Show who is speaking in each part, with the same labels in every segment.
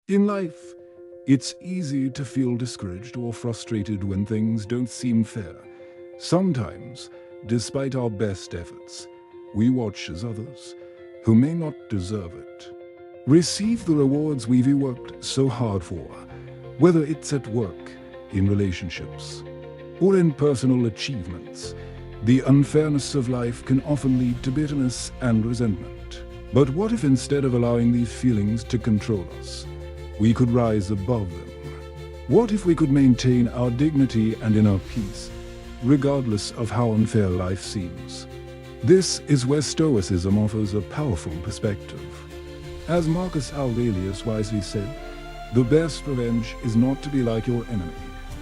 Speaker 1: In life, it's easy to feel discouraged or frustrated when things don't seem fair. Sometimes, despite our best efforts, we watch as others, who may not deserve it, receive the rewards we've worked so hard for, whether it's at work, in relationships, or in personal achievements. The unfairness of life can often lead to bitterness and resentment. But what if instead of allowing these feelings to control us, we could rise above them? What if we could maintain our dignity and inner peace, regardless of how unfair life seems? This is where Stoicism offers a powerful perspective. As Marcus Aurelius wisely said, "The best revenge is not to be like your enemy."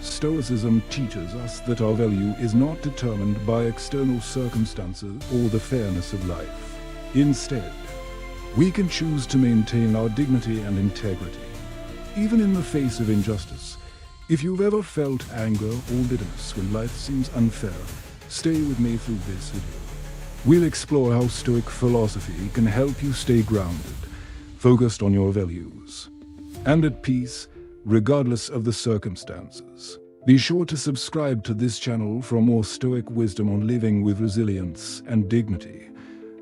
Speaker 1: Stoicism teaches us that our value is not determined by external circumstances or the fairness of life. Instead, we can choose to maintain our dignity and integrity, even in the face of injustice. If you've ever felt anger or bitterness when life seems unfair, stay with me through this video. We'll explore how Stoic philosophy can help you stay grounded, focused on your values, and at peace, regardless of the circumstances. Be sure to subscribe to this channel for more Stoic wisdom on living with resilience and dignity,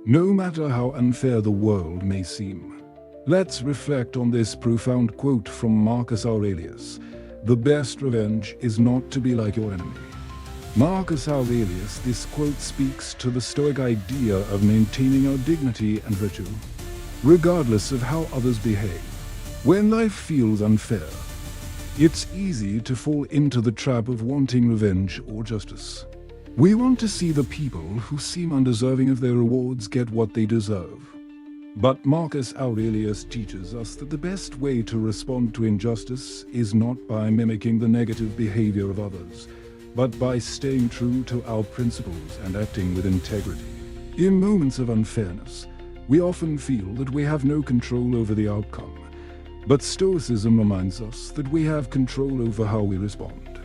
Speaker 1: no matter how unfair the world may seem. Let's reflect on this profound quote from Marcus Aurelius: "The best revenge is not to be like your enemy." Marcus Aurelius, this quote speaks to the Stoic idea of maintaining our dignity and virtue, regardless of how others behave. When life feels unfair, it's easy to fall into the trap of wanting revenge or justice. We want to see the people who seem undeserving of their rewards get what they deserve. But Marcus Aurelius teaches us that the best way to respond to injustice is not by mimicking the negative behavior of others, but by staying true to our principles and acting with integrity. In moments of unfairness, we often feel that we have no control over the outcome. But Stoicism reminds us that we have control over how we respond.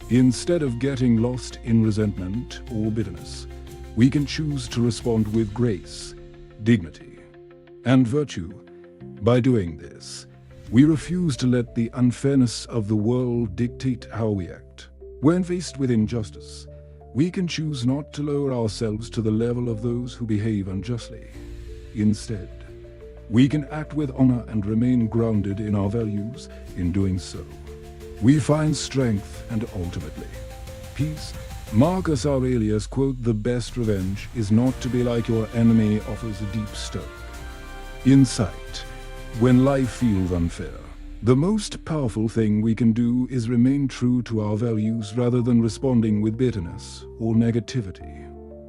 Speaker 1: Instead of getting lost in resentment or bitterness, we can choose to respond with grace, dignity, and virtue. By doing this, we refuse to let the unfairness of the world dictate how we act. When faced with injustice, we can choose not to lower ourselves to the level of those who behave unjustly. Instead, we can act with honor and remain grounded in our values. In doing so, we find strength and ultimately peace. Marcus Aurelius quote, "The best revenge is not to be like your enemy," offers a deep Stoic insight. When life feels unfair, the most powerful thing we can do is remain true to our values rather than responding with bitterness or negativity.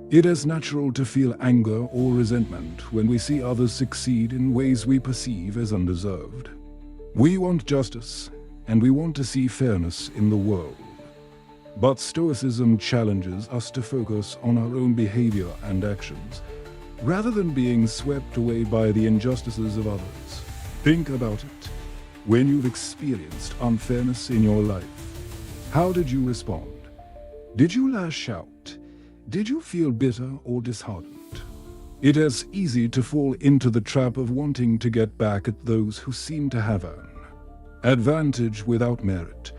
Speaker 1: It is natural to feel anger or resentment when we see others succeed in ways we perceive as undeserved. We want justice, and we want to see fairness in the world. But Stoicism challenges us to focus on our own behavior and actions, rather than being swept away by the injustices of others. Think about it. When you've experienced unfairness in your life, how did you respond? Did you lash out? Did you feel bitter or disheartened? It is easy to fall into the trap of wanting to get back at those who seem to have an advantage without merit.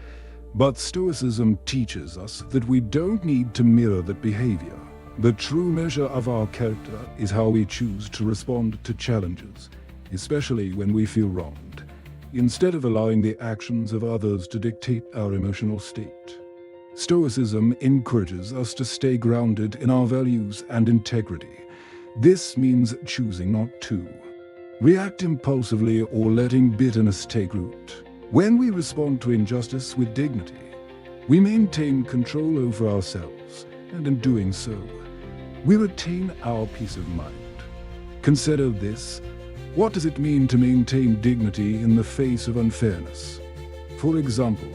Speaker 1: But Stoicism teaches us that we don't need to mirror that behavior. The true measure of our character is how we choose to respond to challenges, especially when we feel wronged, instead of allowing the actions of others to dictate our emotional state. Stoicism encourages us to stay grounded in our values and integrity. This means choosing not to react impulsively or letting bitterness take root. When we respond to injustice with dignity, we maintain control over ourselves, and in doing so, we retain our peace of mind. Consider this. What does it mean to maintain dignity in the face of unfairness? For example,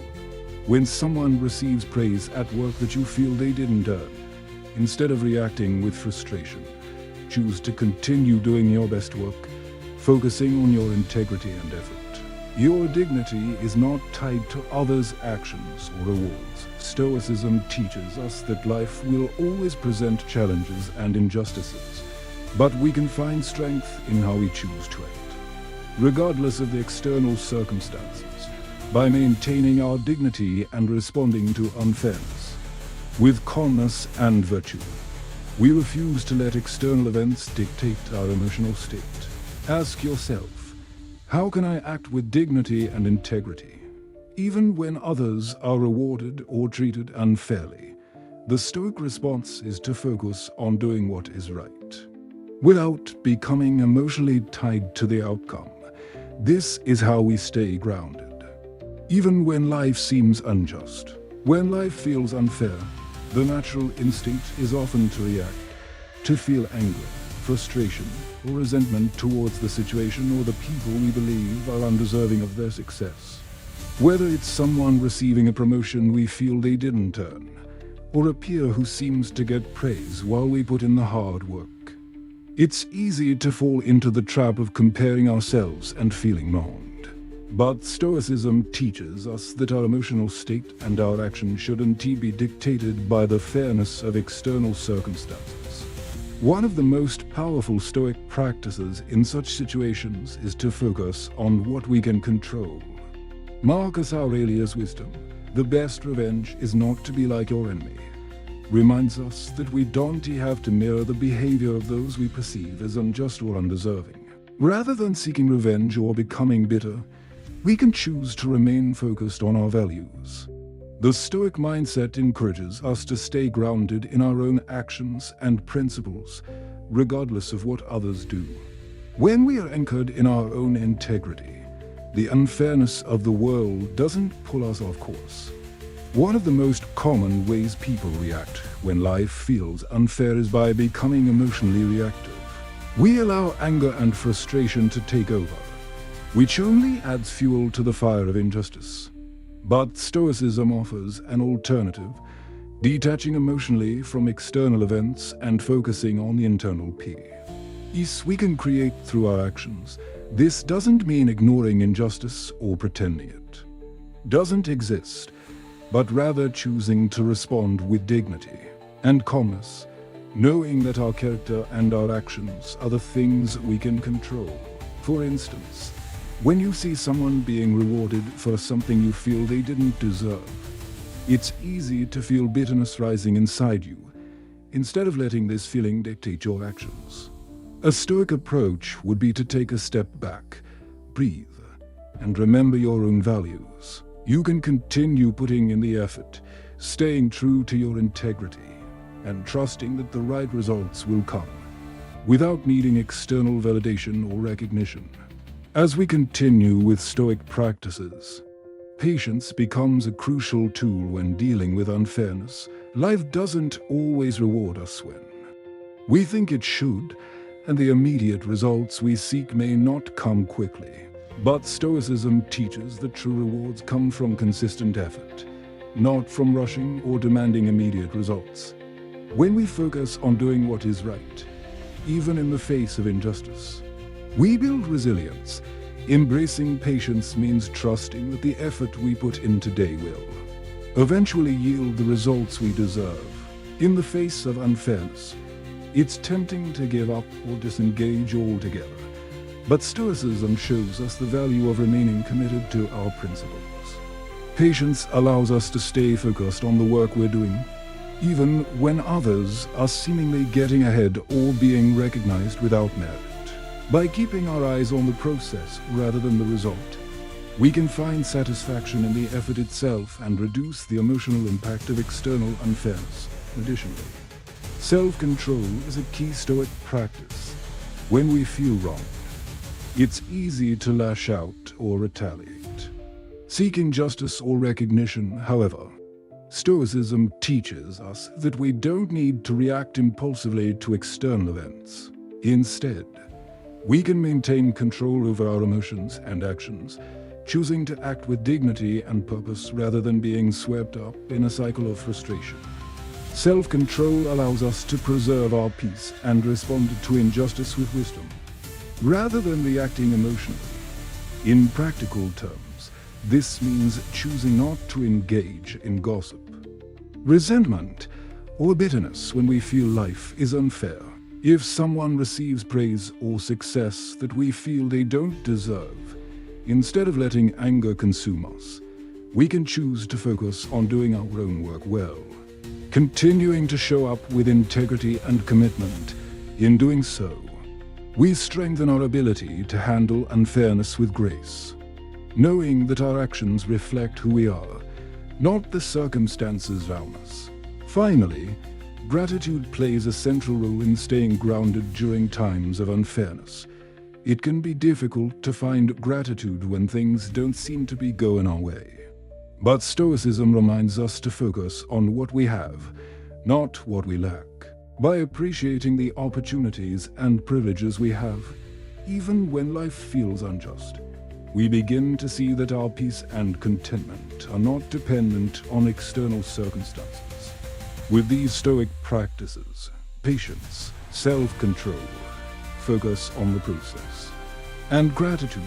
Speaker 1: when someone receives praise at work that you feel they didn't earn, instead of reacting with frustration, choose to continue doing your best work, focusing on your integrity and effort. Your dignity is not tied to others' actions or rewards. Stoicism teaches us that life will always present challenges and injustices, but we can find strength in how we choose to act. regardless of the external circumstances, by maintaining our dignity and responding to unfairness with calmness and virtue. We refuse to let external events dictate our emotional state. Ask yourself, how can I act with dignity and integrity, even when others are rewarded or treated unfairly? The Stoic response is to focus on doing what is right, without becoming emotionally tied to the outcome. This is how we stay grounded, even when life seems unjust. When life feels unfair, the natural instinct is often to react, to feel anger, frustration, or resentment towards the situation or the people we believe are undeserving of their success. Whether it's someone receiving a promotion we feel they didn't earn, or a peer who seems to get praise while we put in the hard work. It's easy to fall into the trap of comparing ourselves and feeling wronged. But Stoicism teaches us that our emotional state and our actions shouldn't be dictated by the fairness of external circumstances. One of the most powerful Stoic practices in such situations is to focus on what we can control. Marcus Aurelius' wisdom, "The best revenge is not to be like your enemy," reminds us that we don't have to mirror the behavior of those we perceive as unjust or undeserving. Rather than seeking revenge or becoming bitter, we can choose to remain focused on our values. The Stoic mindset encourages us to stay grounded in our own actions and principles, regardless of what others do. When we are anchored in our own integrity, the unfairness of the world doesn't pull us off course. One of the most common ways people react when life feels unfair is by becoming emotionally reactive. We allow anger and frustration to take over, which only adds fuel to the fire of injustice. But Stoicism offers an alternative, detaching emotionally from external events and focusing on the internal peace we can create through our actions. This doesn't mean ignoring injustice or pretending it doesn't exist, but rather choosing to respond with dignity and calmness, knowing that our character and our actions are the things we can control. For instance, when you see someone being rewarded for something you feel they didn't deserve, it's easy to feel bitterness rising inside you, instead of letting this feeling dictate your actions. A Stoic approach would be to take a step back, breathe, and remember your own values. You can continue putting in the effort, staying true to your integrity, and trusting that the right results will come, without needing external validation or recognition. As we continue with Stoic practices, patience becomes a crucial tool when dealing with unfairness. Life doesn't always reward us when we think it should, and the immediate results we seek may not come quickly. But Stoicism teaches that true rewards come from consistent effort, not from rushing or demanding immediate results. When we focus on doing what is right, even in the face of injustice, we build resilience. Embracing patience means trusting that the effort we put in today will eventually yield the results we deserve. In the face of unfairness, it's tempting to give up or disengage altogether. But Stoicism shows us the value of remaining committed to our principles. Patience allows us to stay focused on the work we're doing, even when others are seemingly getting ahead or being recognized without merit. By keeping our eyes on the process rather than the result, we can find satisfaction in the effort itself and reduce the emotional impact of external unfairness. Additionally, self-control is a key Stoic practice. When we feel wronged, it's easy to lash out or retaliate, seeking justice or recognition. However, Stoicism teaches us that we don't need to react impulsively to external events. Instead, we can maintain control over our emotions and actions, choosing to act with dignity and purpose rather than being swept up in a cycle of frustration. Self-control allows us to preserve our peace and respond to injustice with wisdom, rather than reacting emotionally. In practical terms, this means choosing not to engage in gossip, resentment, or bitterness when we feel life is unfair. If someone receives praise or success that we feel they don't deserve, instead of letting anger consume us, we can choose to focus on doing our own work well, continuing to show up with integrity and commitment. In doing so, we strengthen our ability to handle unfairness with grace, knowing that our actions reflect who we are, not the circumstances around us. Finally, gratitude plays a central role in staying grounded during times of unfairness. It can be difficult to find gratitude when things don't seem to be going our way. But Stoicism reminds us to focus on what we have, not what we lack. By appreciating the opportunities and privileges we have, even when life feels unjust, we begin to see that our peace and contentment are not dependent on external circumstances. With these Stoic practices, patience, self-control, focus on the process, and gratitude,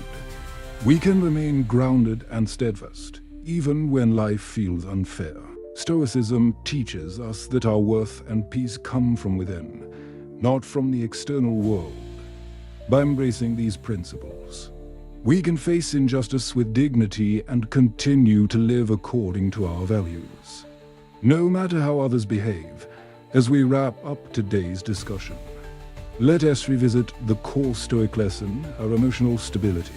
Speaker 1: we can remain grounded and steadfast, even when life feels unfair. Stoicism teaches us that our worth and peace come from within, not from the external world. By embracing these principles, we can face injustice with dignity and continue to live according to our values, no matter how others behave. As we wrap up today's discussion, let us revisit the core Stoic lesson: our emotional stability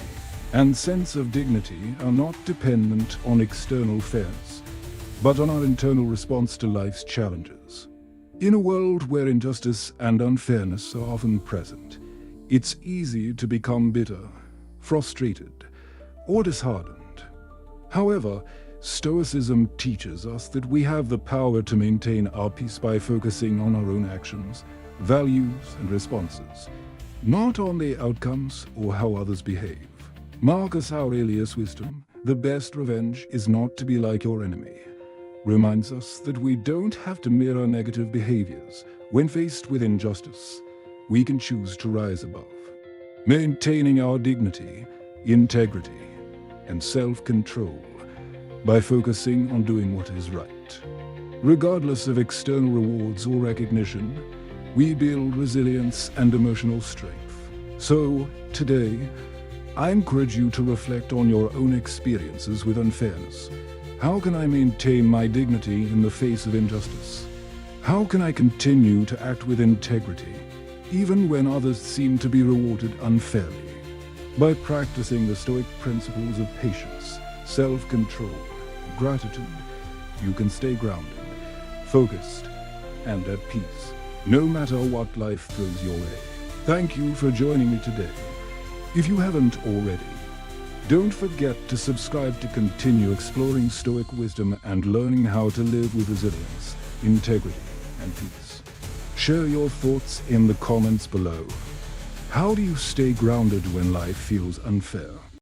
Speaker 1: and sense of dignity are not dependent on external fairness, but on our internal response to life's challenges. In a world where injustice and unfairness are often present, it's easy to become bitter, frustrated, or disheartened. However, Stoicism teaches us that we have the power to maintain our peace by focusing on our own actions, values, and responses, not on the outcomes or how others behave. Marcus Aurelius' wisdom, "The best revenge is not to be like your enemy," reminds us that we don't have to mirror negative behaviors. When faced with injustice, we can choose to rise above, maintaining our dignity, integrity, and self-control by focusing on doing what is right. Regardless of external rewards or recognition, we build resilience and emotional strength. So, today, I encourage you to reflect on your own experiences with unfairness. How can I maintain my dignity in the face of injustice? How can I continue to act with integrity, even when others seem to be rewarded unfairly? By practicing the Stoic principles of patience, self-control, and gratitude, you can stay grounded, focused, and at peace, no matter what life throws your way. Thank you for joining me today. If you haven't already, don't forget to subscribe to continue exploring Stoic wisdom and learning how to live with resilience, integrity, and peace. Share your thoughts in the comments below. How do you stay grounded when life feels unfair?